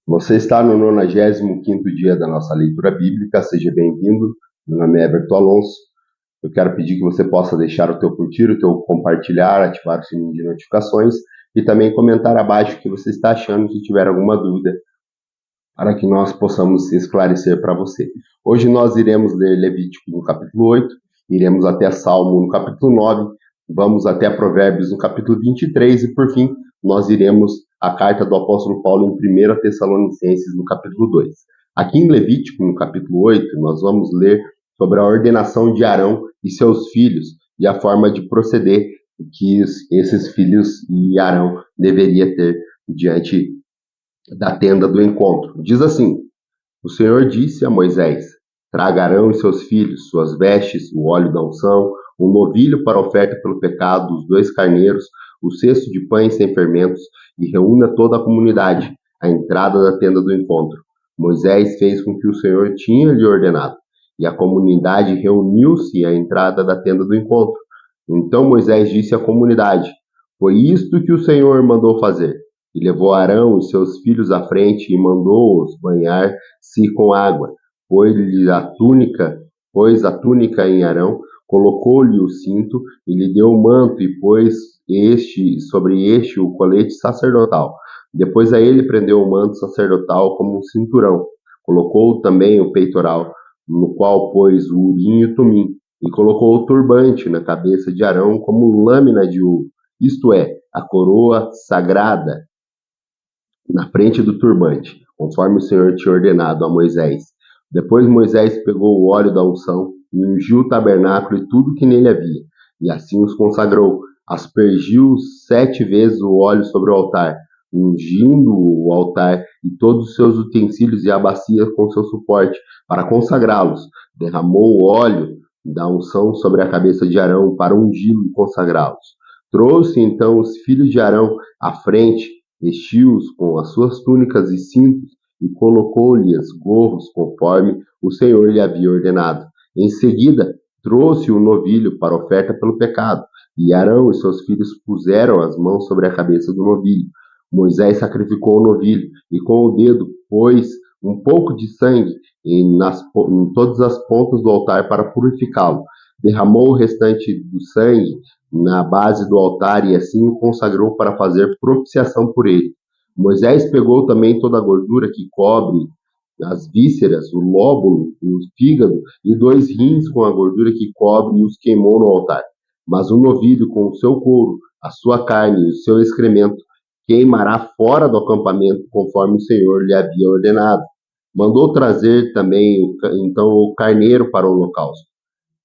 Você está no 95º dia da nossa leitura bíblica, seja bem-vindo. Meu nome é Everton Alonso. Eu quero pedir que você possa deixar o teu curtir, o teu compartilhar, ativar o sininho de notificações e também comentar abaixo o que você está achando, se tiver alguma dúvida, para que nós possamos esclarecer para você. Hoje nós iremos ler Levítico no capítulo 8, iremos até Salmo no capítulo 9, vamos até Provérbios no capítulo 23 e, por fim, nós iremos a carta do apóstolo Paulo em 1 Tessalonicenses no capítulo 2. Aqui em Levítico, no capítulo 8, nós vamos ler sobre a ordenação de Arão e seus filhos e a forma de proceder que esses filhos e Arão deveria ter diante da tenda do encontro. Diz assim: o Senhor disse a Moisés: traga Arão e seus filhos, suas vestes, o óleo da unção, um novilho para oferta pelo pecado, os 2 carneiros, o cesto de pães sem fermentos, e reúna toda a comunidade à entrada da tenda do encontro. Moisés fez com que o Senhor tinha lhe ordenado, e a comunidade reuniu-se à entrada da tenda do encontro. Então Moisés disse à comunidade: foi isto que o Senhor mandou fazer. E levou Arão e seus filhos à frente e mandou-os banhar-se com água. Pôs a túnica em Arão, colocou-lhe o cinto e lhe deu o manto e pôs sobre este o colete sacerdotal. Depois a ele prendeu o manto sacerdotal como um cinturão. Colocou também o peitoral, no qual pôs o urim e o tumim, e colocou o turbante na cabeça de Arão como lâmina de ouro, isto é, a coroa sagrada na frente do turbante, conforme o Senhor tinha ordenado a Moisés. Depois Moisés pegou o óleo da unção e ungiu o tabernáculo e tudo que nele havia, e assim os consagrou. Aspergiu 7 vezes o óleo sobre o altar, ungindo o altar e todos os seus utensílios e a bacia com seu suporte, para consagrá-los. Derramou o óleo da unção sobre a cabeça de Arão para ungí-lo e consagrá-los. Trouxe então os filhos de Arão à frente, vestiu-os com as suas túnicas e cintos e colocou-lhes gorros conforme o Senhor lhe havia ordenado. Em seguida, trouxe o novilho para oferta pelo pecado, e Arão e seus filhos puseram as mãos sobre a cabeça do novilho. Moisés sacrificou o novilho e com o dedo pôs um pouco de sangue em todas as pontas do altar para purificá-lo. Derramou o restante do sangue na base do altar e assim o consagrou para fazer propiciação por ele. Moisés pegou também toda a gordura que cobre as vísceras, o lóbulo, o fígado e 2 rins com a gordura que cobre e os queimou no altar. Mas o novilho com o seu couro, a sua carne e o seu excremento queimará fora do acampamento, conforme o Senhor lhe havia ordenado. Mandou trazer também então o carneiro para o holocausto.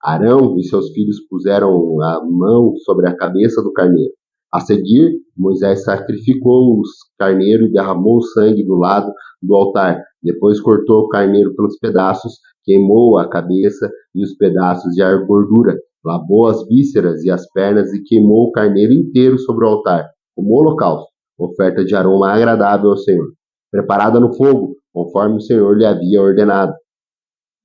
Arão e seus filhos puseram a mão sobre a cabeça do carneiro. A seguir, Moisés sacrificou os carneiros e derramou o sangue do lado do altar. Depois cortou o carneiro pelos pedaços, queimou a cabeça e os pedaços e a gordura, lavou as vísceras e as pernas e queimou o carneiro inteiro sobre o altar, como holocausto, oferta de aroma agradável ao Senhor, preparada no fogo, conforme o Senhor lhe havia ordenado. A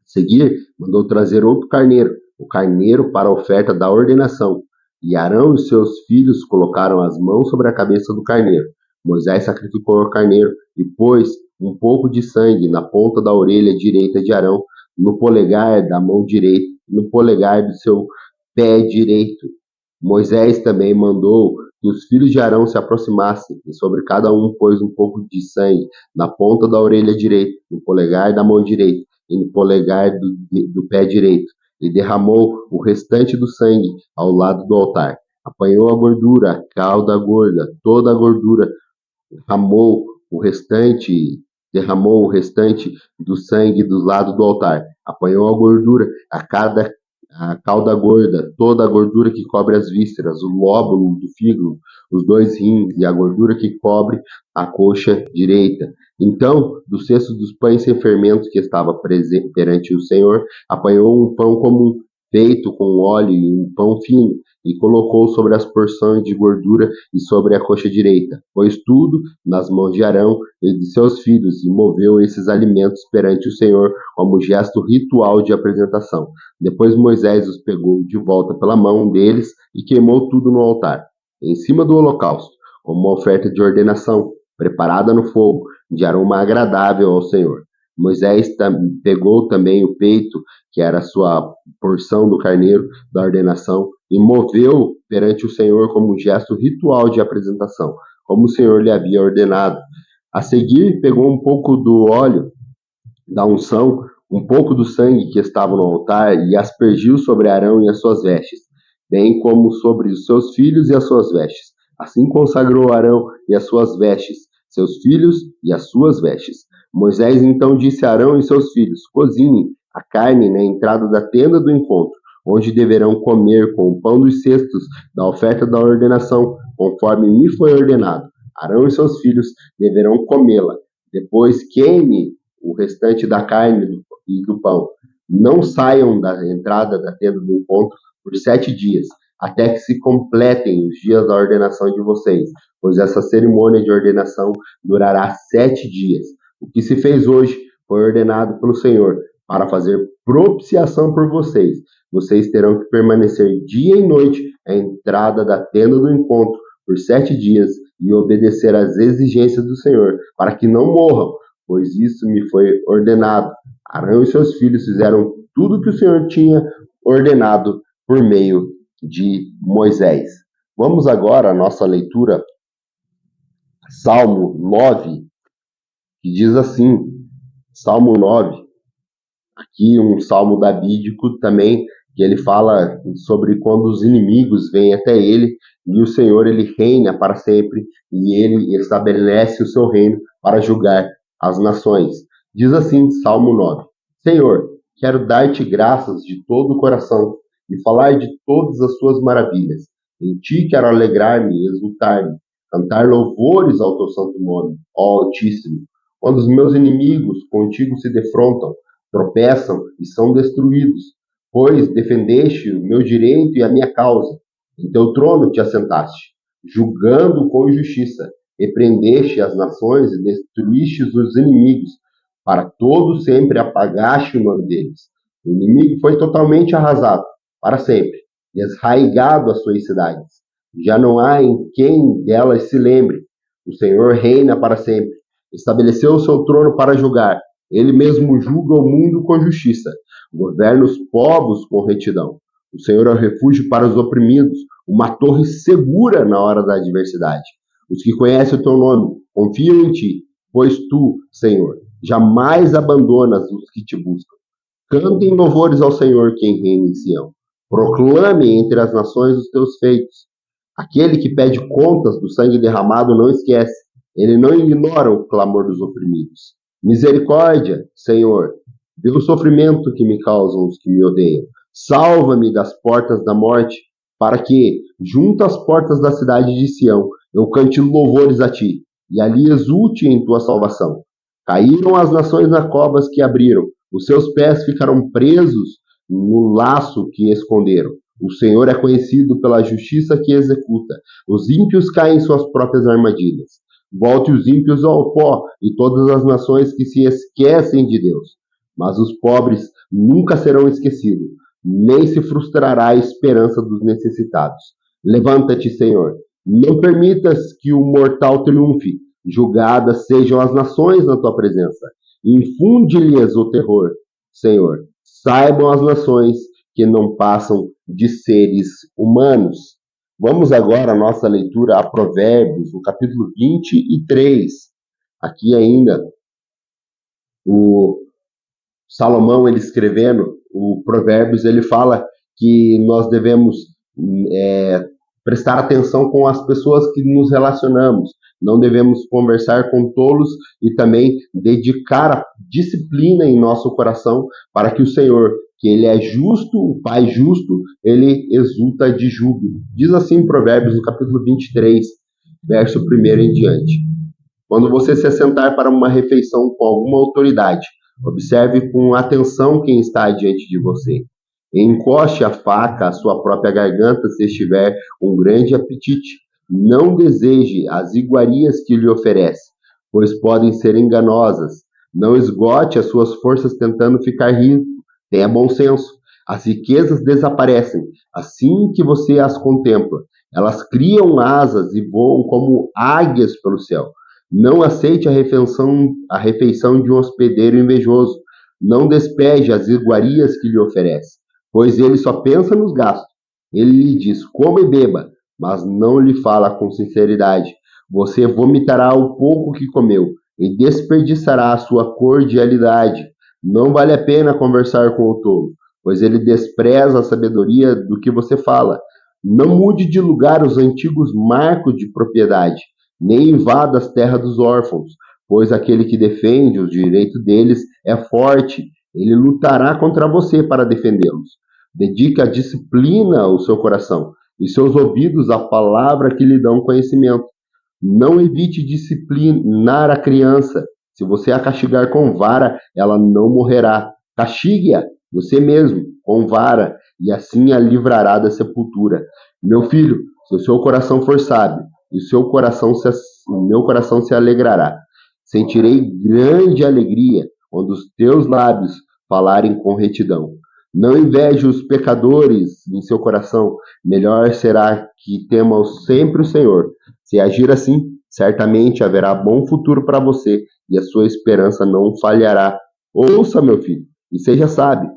seguir, mandou trazer outro carneiro, o carneiro para a oferta da ordenação. E Arão e seus filhos colocaram as mãos sobre a cabeça do carneiro. Moisés sacrificou o carneiro e pôs um pouco de sangue na ponta da orelha direita de Arão, no polegar da mão direita, no polegar do seu pé direito. Moisés também mandou que os filhos de Arão se aproximassem, e sobre cada um pôs um pouco de sangue na ponta da orelha direita, no polegar da mão direita e no polegar do pé direito, e derramou o restante do sangue ao lado do altar. Apanhou a gordura, a cauda gorda, toda a gordura, derramou o restante, derramou o restante do sangue do lado do altar. Apanhou a gordura, a cauda gorda, toda a gordura que cobre as vísceras, o lóbulo do fígado, os 2 rins e a gordura que cobre a coxa direita. Então, do cesto dos pães sem fermento que estava perante o Senhor, apanhou um pão comum, feito com óleo e um pão fino, e colocou sobre as porções de gordura e sobre a coxa direita. Pôs tudo nas mãos de Arão e de seus filhos, e moveu esses alimentos perante o Senhor como gesto ritual de apresentação. Depois Moisés os pegou de volta pela mão deles e queimou tudo no altar, em cima do holocausto, como uma oferta de ordenação, preparada no fogo. de aroma agradável ao Senhor. Moisés pegou também o peito, que era a sua porção do carneiro da ordenação, e moveu perante o Senhor como um gesto ritual de apresentação, como o Senhor lhe havia ordenado. A seguir, pegou um pouco do óleo da unção, um pouco do sangue que estava no altar, e aspergiu sobre Arão e as suas vestes, bem como sobre os seus filhos e as suas vestes. Assim consagrou Arão e as suas vestes, seus filhos e as suas vestes. Moisés então disse a Arão e seus filhos: cozinhem a carne na entrada da tenda do encontro, onde deverão comer com o pão dos cestos da oferta da ordenação, conforme me foi ordenado. Arão e seus filhos deverão comê-la. Depois queime o restante da carne e do pão. Não saiam da entrada da tenda do encontro por 7 dias, até que se completem os dias da ordenação de vocês, pois essa cerimônia de ordenação durará 7 dias. O que se fez hoje foi ordenado pelo Senhor para fazer propiciação por vocês. Vocês terão que permanecer dia e noite à entrada da tenda do encontro por 7 dias e obedecer às exigências do Senhor, para que não morram, pois isso me foi ordenado. Arão e seus filhos fizeram tudo o que o Senhor tinha ordenado por meio de Moisés. Vamos agora à nossa leitura, Salmo 9, que diz assim, Salmo 9, aqui um salmo davídico também, que ele fala sobre quando os inimigos vêm até ele, e o Senhor ele reina para sempre, e ele estabelece o seu reino para julgar as nações. Diz assim, Salmo 9, Senhor, quero dar-te graças de todo o coração, e falar de todas as suas maravilhas. Em ti quero alegrar-me e exultar-me, cantar louvores ao teu santo nome, ó Altíssimo. Quando os meus inimigos contigo se defrontam, tropeçam e são destruídos, pois defendeste o meu direito e a minha causa. Em teu trono te assentaste, julgando com justiça, repreendeste as nações e destruíste os inimigos, para todo sempre apagaste o nome deles. O inimigo foi totalmente arrasado, para sempre, desraigado as suas cidades. Já não há em quem delas se lembre. O Senhor reina para sempre, estabeleceu o seu trono para julgar. Ele mesmo julga o mundo com justiça, governa os povos com retidão. O Senhor é o refúgio para os oprimidos, uma torre segura na hora da adversidade. Os que conhecem o teu nome confiam em ti, pois tu, Senhor, jamais abandonas os que te buscam. Cantem louvores ao Senhor quem reina em Sião. Proclame entre as nações os teus feitos. Aquele que pede contas do sangue derramado não esquece. Ele não ignora o clamor dos oprimidos. Misericórdia, Senhor, vê o sofrimento que me causam os que me odeiam. Salva-me das portas da morte, para que, junto às portas da cidade de Sião, eu cante louvores a ti, e ali exulte em tua salvação. Caíram as nações nas covas que abriram, os seus pés ficaram presos no laço que esconderam. O Senhor é conhecido pela justiça que executa. Os ímpios caem em suas próprias armadilhas. Volte os ímpios ao pó e todas as nações que se esquecem de Deus. Mas os pobres nunca serão esquecidos, nem se frustrará a esperança dos necessitados. Levanta-te, Senhor. Não permitas que o mortal triunfe. Julgadas sejam as nações na tua presença. Infunde-lhes o terror, Senhor. Saibam as nações que não passam de seres humanos. Vamos agora à nossa leitura a Provérbios, no capítulo 23. Aqui ainda, o Salomão, ele escrevendo o Provérbios, ele fala que nós devemos prestar atenção com as pessoas que nos relacionamos. Não devemos conversar com tolos e também dedicar a disciplina em nosso coração para que o Senhor, que ele é justo, o Pai justo, ele exulta de júbilo. Diz assim em Provérbios, no capítulo 23, verso 1 em diante. Quando você se assentar para uma refeição com alguma autoridade, observe com atenção quem está diante de você. Encoste a faca à sua própria garganta se estiver um grande apetite. Não deseje as iguarias que lhe oferece, pois podem ser enganosas. Não esgote as suas forças tentando ficar rico. Tenha bom senso. As riquezas desaparecem assim que você as contempla. Elas criam asas e voam como águias pelo céu. Não aceite a refeição de um hospedeiro invejoso. Não despeje as iguarias que lhe oferece, pois ele só pensa nos gastos. Ele lhe diz: coma e beba, mas não lhe fala com sinceridade. Você vomitará o pouco que comeu e desperdiçará a sua cordialidade. Não vale a pena conversar com o tolo, pois ele despreza a sabedoria do que você fala. Não mude de lugar os antigos marcos de propriedade, nem invada as terras dos órfãos, pois aquele que defende os direitos deles é forte. Ele lutará contra você para defendê-los. Dedique a disciplina ao seu coração e seus ouvidos à palavra que lhe dão conhecimento. Não evite disciplinar a criança. Se você a castigar com vara, ela não morrerá. Castigue-a você mesmo com vara, e assim a livrará da sepultura. Meu filho, se o seu coração for sábio, e o meu coração se alegrará. Sentirei grande alegria quando os teus lábios falarem com retidão. Não inveje os pecadores em seu coração. Melhor será que temam sempre o Senhor. Se agir assim, certamente haverá bom futuro para você e a sua esperança não falhará. Ouça, meu filho, e seja sábio.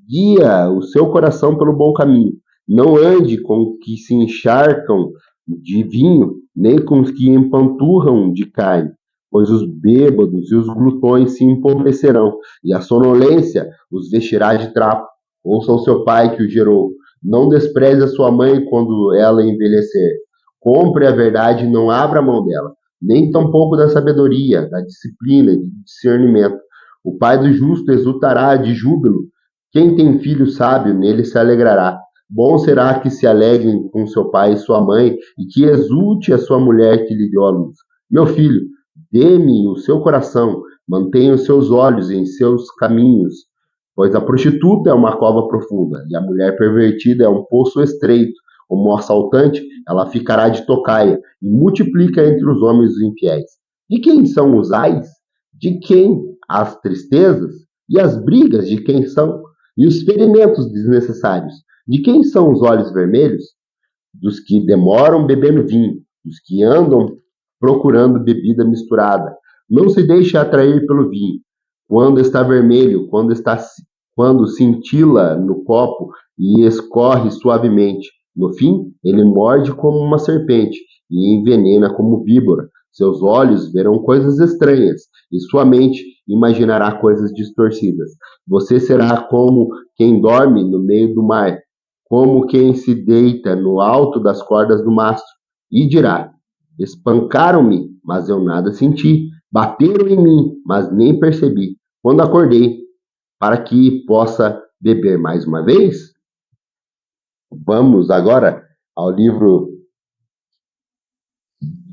Guia o seu coração pelo bom caminho. Não ande com os que se encharcam de vinho, nem com os que empanturram de carne, pois os bêbados e os glutões se empobrecerão, e a sonolência os vestirá de trapo. Ouça o seu pai que o gerou. Não despreze a sua mãe quando ela envelhecer. Compre a verdade e não abra mão dela, nem tampouco da sabedoria, da disciplina e do discernimento. O pai do justo exultará de júbilo. Quem tem filho sábio, nele se alegrará. Bom será que se alegrem com seu pai e sua mãe, e que exulte a sua mulher que lhe deu a luz. Meu filho, dê-me o seu coração, mantenha os seus olhos em seus caminhos, pois a prostituta é uma cova profunda, e a mulher pervertida é um poço estreito. Como assaltante, ela ficará de tocaia, e multiplica entre os homens os infiéis. De quem são os ais? De quem as tristezas? E as brigas de quem são? E os ferimentos desnecessários? De quem são os olhos vermelhos? Dos que demoram bebendo vinho, dos que andam procurando bebida misturada. Não se deixe atrair pelo vinho. Quando está vermelho, quando cintila no copo e escorre suavemente. No fim, ele morde como uma serpente e envenena como víbora. Seus olhos verão coisas estranhas e sua mente imaginará coisas distorcidas. Você será como quem dorme no meio do mar, como quem se deita no alto das cordas do mastro, e dirá: espancaram-me, mas eu nada senti. Bateram em mim, mas nem percebi. Quando acordei, para que possa beber mais uma vez? Vamos agora ao livro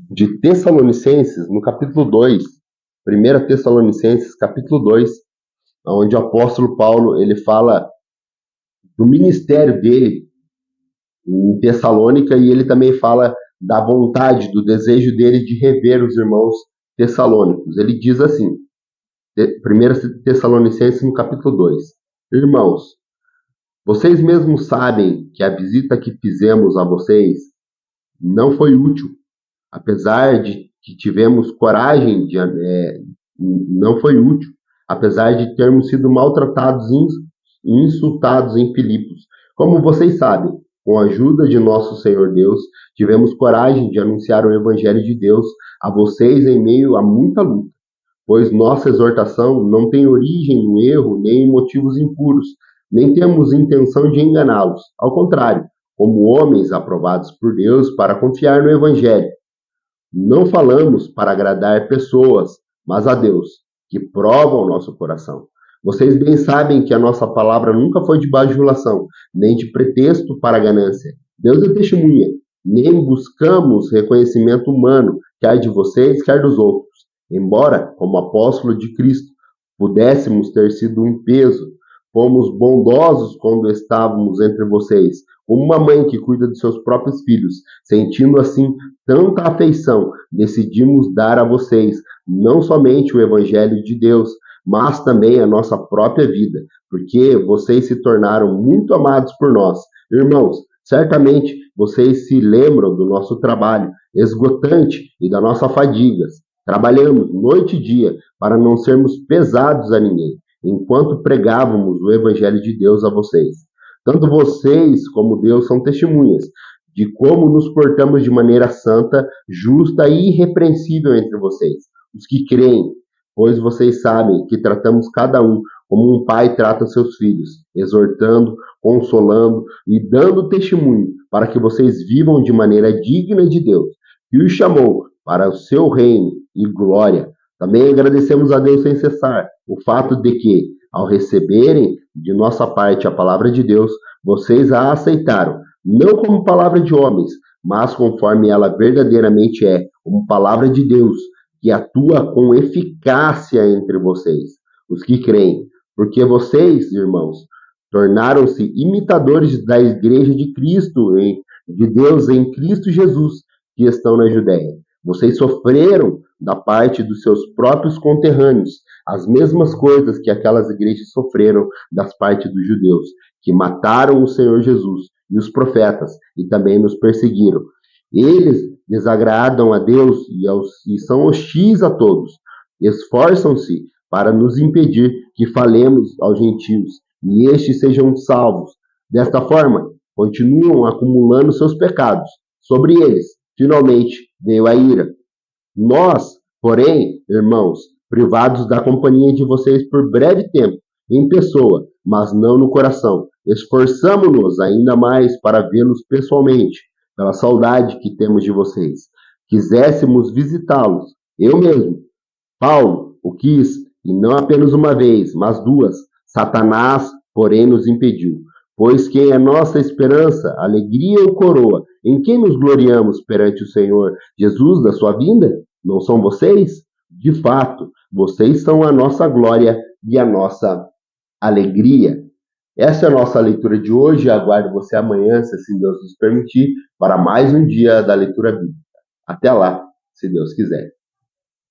de Tessalonicenses, no capítulo 2, 1 Tessalonicenses, capítulo 2, onde o apóstolo Paulo ele fala do ministério dele em Tessalônica, e ele também fala da vontade, do desejo dele de rever os irmãos tessalônicos. Ele diz assim, 1 Tessalonicenses, no capítulo 2: Irmãos, vocês mesmos sabem que a visita que fizemos a vocês não foi útil, apesar de que tivemos coragem não foi útil, apesar de termos sido maltratados e insultados em Filipos. Como vocês sabem, com a ajuda de nosso Senhor Deus, tivemos coragem de anunciar o Evangelho de Deus a vocês em meio a muita luta, pois nossa exortação não tem origem no erro nem em motivos impuros, nem temos intenção de enganá-los. Ao contrário, como homens aprovados por Deus para confiar no Evangelho, não falamos para agradar pessoas, mas a Deus, que prova o nosso coração. Vocês bem sabem que a nossa palavra nunca foi de bajulação, nem de pretexto para ganância. Deus é testemunha. Nem buscamos reconhecimento humano, quer de vocês, quer dos outros. Embora, como apóstolo de Cristo, pudéssemos ter sido um peso, fomos bondosos quando estávamos entre vocês, como uma mãe que cuida de seus próprios filhos. Sentindo assim tanta afeição, decidimos dar a vocês não somente o Evangelho de Deus, mas também a nossa própria vida, porque vocês se tornaram muito amados por nós. Irmãos, certamente vocês se lembram do nosso trabalho esgotante e das nossas fadigas. Trabalhamos noite e dia para não sermos pesados a ninguém, enquanto pregávamos o Evangelho de Deus a vocês. Tanto vocês como Deus são testemunhas de como nos portamos de maneira santa, justa e irrepreensível entre vocês, os que creem, pois vocês sabem que tratamos cada um como um pai trata seus filhos, exortando, consolando e dando testemunho para que vocês vivam de maneira digna de Deus, que os chamou para o seu reino e glória. Também agradecemos a Deus sem cessar o fato de que, ao receberem de nossa parte a palavra de Deus, vocês a aceitaram, não como palavra de homens, mas conforme ela verdadeiramente é, como palavra de Deus, que atua com eficácia entre vocês, os que creem. Porque vocês, irmãos, tornaram-se imitadores da igreja de Cristo, de Deus em Cristo Jesus, que estão na Judéia. Vocês sofreram da parte dos seus próprios conterrâneos as mesmas coisas que aquelas igrejas sofreram das partes dos judeus, que mataram o Senhor Jesus e os profetas e também nos perseguiram. Eles desagradam a Deus e são hostis a todos. Esforçam-se para nos impedir que falemos aos gentios e estes sejam salvos. Desta forma, continuam acumulando seus pecados. Sobre eles, finalmente, veio a ira. Nós, porém, irmãos, privados da companhia de vocês por breve tempo, em pessoa, mas não no coração, esforçamo-nos ainda mais para vê-los pessoalmente, pela saudade que temos de vocês. Quiséssemos visitá-los, eu mesmo, Paulo, o quis, e não apenas uma vez, mas duas. Satanás, porém, nos impediu. Pois quem é nossa esperança, alegria ou coroa? Em quem nos gloriamos perante o Senhor Jesus da sua vinda? Não são vocês? De fato, vocês são a nossa glória e a nossa alegria. Essa é a nossa leitura de hoje. Aguardo você amanhã, se assim Deus nos permitir, para mais um dia da leitura bíblica. Até lá, se Deus quiser.